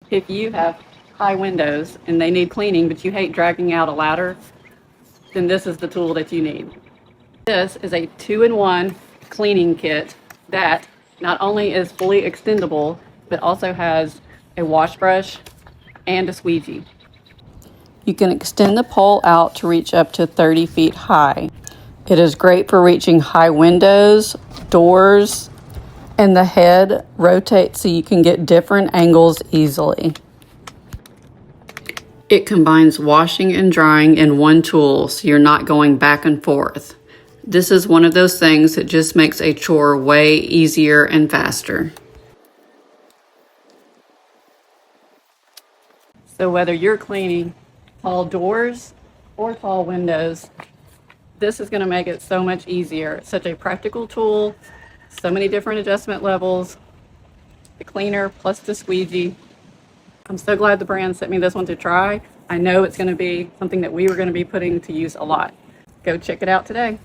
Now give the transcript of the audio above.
If you have high windows and they need cleaning, but you hate dragging out a ladder, then this is the tool that you need. This is a 2-in-1 cleaning kit that not only is fully extendable, but also has a wash brush and a squeegee. You can extend the pole out to reach up to 30 feet high. It is great for reaching high windows, doors, and the head rotates so you can get different angles easily. It combines washing and drying in one tool, so you're not going back and forth. This is one of those things that just makes a chore way easier and faster. So whether you're cleaning tall doors or tall windows, this is going to make it so much easier. It's such a practical tool, so many different adjustment levels, the cleaner plus the squeegee. I'm so glad the brand sent me this one to try. I know it's going to be something that we were going to be putting to use a lot. Go check it out today.